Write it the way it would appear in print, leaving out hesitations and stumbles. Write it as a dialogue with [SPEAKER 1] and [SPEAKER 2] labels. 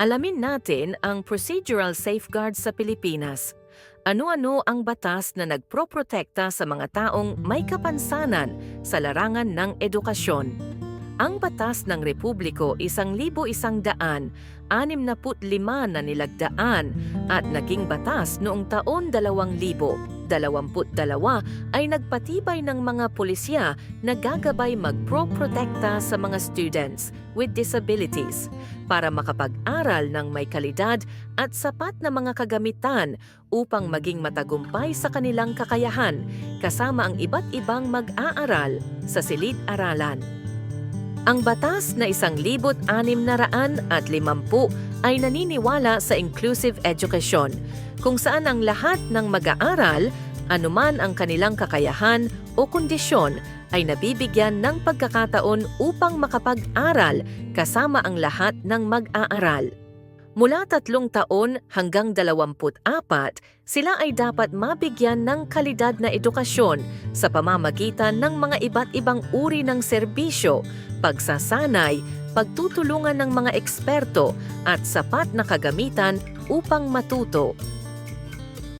[SPEAKER 1] Alamin natin ang procedural safeguards sa Pilipinas. Ano-ano ang batas na nagproprotekta sa mga taong may kapansanan sa larangan ng edukasyon? Ang Batas ng Republiko 1165 na nilagdaan at naging batas noong taon 2022 ay nagpatibay ng mga pulisya na gagabay magproprotekta sa mga students with disabilities para makapag-aral ng may kalidad at sapat na mga kagamitan upang maging matagumpay sa kanilang kakayahan kasama ang iba't ibang mag-aaral sa silid-aralan. Ang batas na 1650 ay naniniwala sa inclusive education, kung saan ang lahat ng mag-aaral, anuman ang kanilang kakayahan o kondisyon, ay nabibigyan ng pagkakataon upang makapag-aral kasama ang lahat ng mag-aaral. Mula 3 taon hanggang 24, sila ay dapat mabigyan ng kalidad na edukasyon sa pamamagitan ng mga iba't ibang uri ng serbisyo, pagsasanay, pagtutulungan ng mga eksperto at sapat na kagamitan upang matuto.